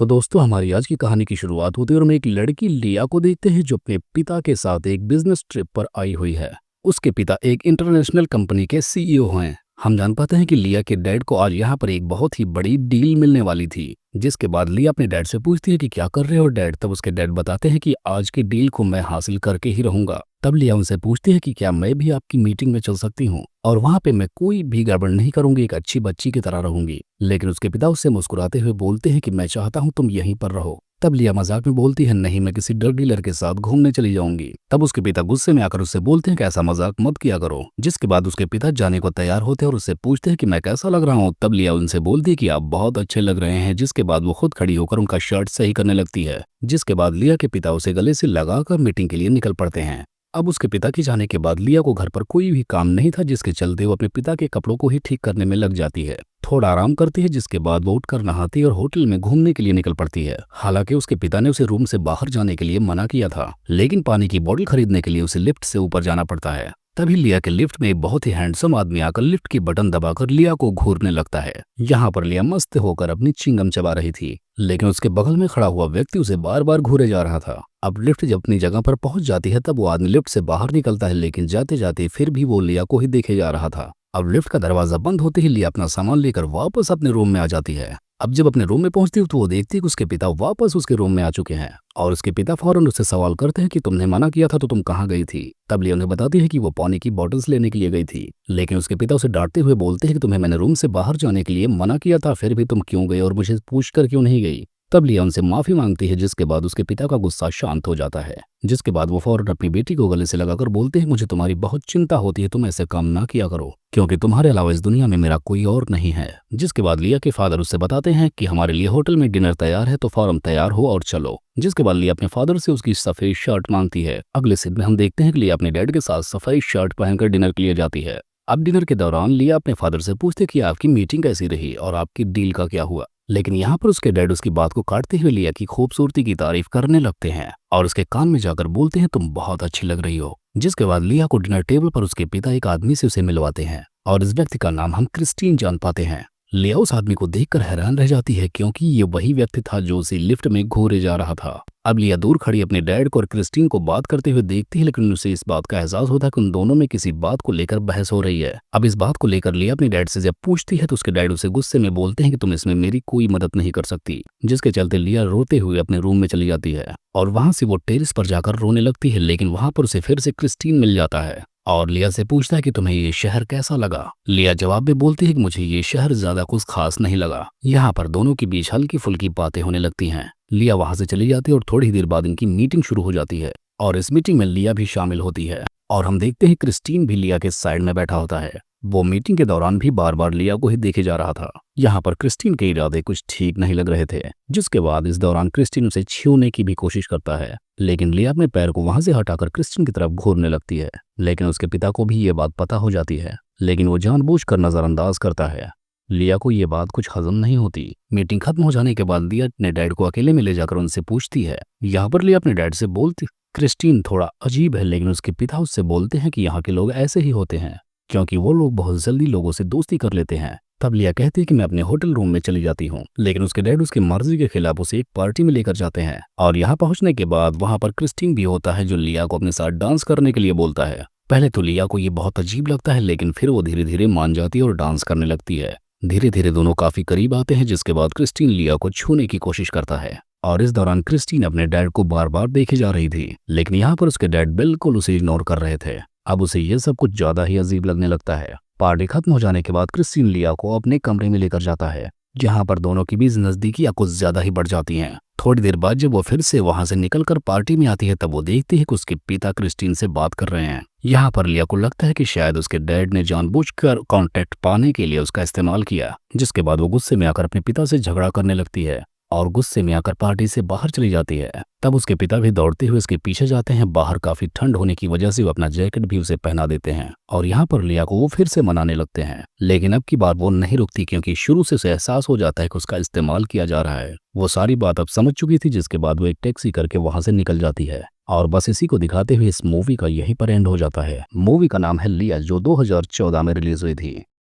तो दोस्तों हमारी आज की कहानी की शुरुआत होती है और हम एक लड़की लिया को देखते हैं जो अपने पिता के साथ एक बिजनेस ट्रिप पर आई हुई है। उसके पिता एक इंटरनेशनल कंपनी के सीईओ हैं। हम जान पाते हैं कि लिया के डैड को आज यहाँ पर एक बहुत ही बड़ी डील मिलने वाली थी। जिसके बाद लिया अपने डैड से पूछती है कि क्या कर रहे हो डैड। तब उसके डैड बताते हैं कि आज की डील को मैं हासिल करके ही रहूंगा। तब लिया उनसे पूछती है कि क्या मैं भी आपकी मीटिंग में चल सकती हूँ और वहां पे मैं कोई भी गड़बड़ नहीं करूंगी, एक अच्छी बच्ची की तरह रहूंगी। लेकिन उसके पिता उससे मुस्कुराते हुए बोलते हैं कि मैं चाहता हूँ तुम यहीं पर रहो। तब लिया मजाक में बोलती है नहीं, मैं किसी ड्रग डीलर के साथ घूमने चली जाऊंगी। तब उसके पिता गुस्से में आकर उससे बोलते हैं कि ऐसा मजाक मत किया करो। जिसके बाद उसके पिता जाने को तैयार होते हैं और उससे पूछते हैं कि मैं कैसा लग रहा हूँ। तब लिया उनसे बोलती है कि आप बहुत अच्छे लग रहे हैं। जिसके बाद वो खुद खड़ी होकर उनका शर्ट सही करने लगती है। जिसके बाद लिया के पिता उसे गले से लगाकर मीटिंग के लिए निकल पड़ते हैं। अब उसके पिता के जाने के बाद लिया को घर पर कोई भी काम नहीं था, जिसके चलते वो अपने पिता के कपड़ों को ही ठीक करने में लग जाती है। थोड़ा आराम करती है, जिसके बाद वो उठकर नहाती और होटल में घूमने के लिए निकल पड़ती है। हालांकि उसके पिता ने उसे रूम से बाहर जाने के लिए मना किया था, लेकिन पानी की बोतल खरीदने के लिए उसे लिफ्ट से ऊपर जाना पड़ता है। तभी लिया के लिफ्ट में एक बहुत ही हैंडसम आदमी आकर लिफ्ट की बटन दबाकर लिया को घूरने लगता है। यहाँ पर लिया मस्त होकर अपनी चिंगम चबा रही थी, लेकिन उसके बगल में खड़ा हुआ व्यक्ति उसे बार बार घूरे जा रहा था। अब लिफ्ट जब अपनी जगह पर पहुंच जाती है तब वो आदमी लिफ्ट से बाहर निकलता है, लेकिन जाते जाते फिर भी वो लिया को ही देखे जा रहा था। अब लिफ्ट का दरवाजा बंद होते ही लिया अपना सामान लेकर वापस अपने रूम में आ जाती है। अब जब अपने रूम में पहुंचती है तो वो देखती है कि उसके पिता वापस उसके रूम में आ चुके हैं और उसके पिता फौरन उससे सवाल करते हैं कि तुमने मना किया था तो तुम कहाँ गई थी। तब लिया उन्हें बताती है कि वो पानी की बॉटल्स लेने के लिए गई थी, लेकिन उसके पिता उसे डांटते हुए बोलते हैं कि तुम्हें मैंने रूम से बाहर जाने के लिए मना किया था, फिर भी तुम क्यों गए और मुझे पूछकर क्यों नहीं गई। तब लिया उनसे माफी मांगती है, जिसके बाद उसके पिता का गुस्सा शांत हो जाता है। जिसके बाद वो फौरन अपनी बेटी को गले से लगाकर बोलते हैं मुझे तुम्हारी बहुत चिंता होती है, तुम ऐसे काम ना किया करो क्योंकि तुम्हारे अलावा इस दुनिया में मेरा कोई और नहीं है। जिसके बाद लिया के फादर उससे बताते हैं कि हमारे लिए होटल में डिनर तैयार है तो फौरन तैयार हो और चलो। जिसके बाद लिया अपने फादर से उसकी सफेद शर्ट मांगती है। अगले सीन में हम देखते हैं कि लिया अपने डैड के साथ सफेद शर्ट पहनकर डिनर के लिए जाती है। अब डिनर के दौरान लिया अपने फादर से पूछते कि आपकी मीटिंग कैसी रही और आपकी डील का क्या हुआ। लेकिन यहाँ पर उसके डैड उसकी बात को काटते हुए लिया की खूबसूरती की तारीफ करने लगते हैं और उसके कान में जाकर बोलते हैं तुम बहुत अच्छी लग रही हो। जिसके बाद लिया को डिनर टेबल पर उसके पिता एक आदमी से उसे मिलवाते हैं और इस व्यक्ति का नाम हम क्रिस्टीन जान पाते हैं। लिया उस आदमी को देखकर हैरान रह जाती है क्योंकि ये वही व्यक्ति था जो उसे लिफ्ट में घूरे जा रहा था। अब लिया दूर खड़ी अपने डैड को और क्रिस्टीन को बात करते हुए देखती है, लेकिन उसे इस बात का एहसास होता है कि उन दोनों में किसी बात को लेकर बहस हो रही है। अब इस बात को लेकर लिया अपने डैड से जब पूछती है तो उसके डैड उसे गुस्से में बोलते हैं कि तुम इसमें मेरी कोई मदद नहीं कर सकती। जिसके चलते लिया रोते हुए अपने रूम में चली जाती है और वहां से वो टेरेस पर जाकर रोने लगती है, लेकिन वहां पर उसे फिर से क्रिस्टीन मिल जाता है और लिया से पूछता है कि तुम्हें ये शहर कैसा लगा। लिया जवाब में बोलती है कि मुझे ये शहर ज्यादा कुछ खास नहीं लगा। यहाँ पर दोनों के बीच हल्की फुल्की बातें होने लगती हैं। लिया वहां से चली जाती है और थोड़ी देर बाद इनकी मीटिंग शुरू हो जाती है और इस मीटिंग में लिया भी शामिल होती है और हम देखते हैं क्रिस्टीन भी लिया के साइड में बैठा होता है। वो मीटिंग के दौरान भी बार बार लिया को ही देखे जा रहा था। यहाँ पर क्रिस्टीन के इरादे कुछ ठीक नहीं लग रहे थे। जिसके बाद इस दौरान क्रिस्टीन उसे छूने की भी कोशिश करता है, लेकिन लिया अपने पैर को वहां से हटाकर क्रिस्टीन की तरफ घूरने लगती है। लेकिन उसके पिता को भी ये बात पता हो जाती है, लेकिन वो जानबूझकर नजरअंदाज करता है। लिया को ये बात कुछ हजम नहीं होती। मीटिंग खत्म हो जाने के बाद लिया अपने डैड को अकेले में ले जाकर उनसे पूछती है। यहाँ पर लिया अपने डैड से बोलती क्रिस्टीन थोड़ा अजीब है, लेकिन उसके पिता उससे बोलते हैं कि यहाँ के लोग ऐसे ही होते हैं क्योंकि वो लोग बहुत जल्दी लोगों से दोस्ती कर लेते हैं। तब लिया कहती है कि मैं अपने होटल रूम में चली जाती हूँ, लेकिन उसके डैड उसकी मर्जी के खिलाफ उसे एक पार्टी में लेकर जाते हैं और यहाँ पहुंचने के बाद वहां पर क्रिस्टीन भी होता है जो लिया को अपने साथ डांस करने के लिए बोलता है। पहले तो लिया को ये बहुत अजीब लगता है, लेकिन फिर वो धीरे धीरे मान जाती है और डांस करने लगती है। धीरे धीरे दोनों काफी करीब आते हैं, जिसके बाद क्रिस्टीन लिया को छूने की कोशिश करता है और इस दौरान क्रिस्टीन अपने डैड को बार बार देखे जा रही थी, लेकिन यहाँ पर उसके डैड बिल्कुल उसे इग्नोर कर रहे थे। अब उसे ये सब कुछ ज्यादा ही अजीब लगने लगता है। पार्टी खत्म हो जाने के बाद क्रिस्टीन लिया को अपने कमरे में लेकर जाता है, जहाँ पर दोनों की बीच नजदीकियां कुछ ज्यादा ही बढ़ जाती हैं। थोड़ी देर बाद जब वो फिर से वहां से निकलकर पार्टी में आती है तब वो देखती है कि उसके पिता क्रिस्टीन से बात कर रहे हैं। यहाँ पर लिया को लगता है कि शायद उसके डैड ने जानबूझकर कांटेक्ट पाने के लिए उसका इस्तेमाल किया। जिसके बाद वो गुस्से में आकर अपने पिता से झगड़ा करने लगती है और गुस्से में आकर पार्टी से बाहर चली जाती है। तब उसके पिता भी दौड़ते हुए उसके पीछे जाते हैं। बाहर काफी ठंड होने की वजह से वो अपना जैकेट भी उसे पहना देते हैं और यहाँ पर लिया को वो फिर से मनाने लगते हैं, लेकिन अब की बार वो नहीं रुकती क्योंकि शुरू से उसे एहसास हो जाता है कि उसका इस्तेमाल किया जा रहा है। वो सारी बात अब समझ चुकी थी। जिसके बाद वो एक टैक्सी करके वहां से निकल जाती है और बस इसी को दिखाते हुए इस मूवी का यहीं पर एंड हो जाता है। मूवी का नाम है लिया, जो 2014 में रिलीज हुई थी।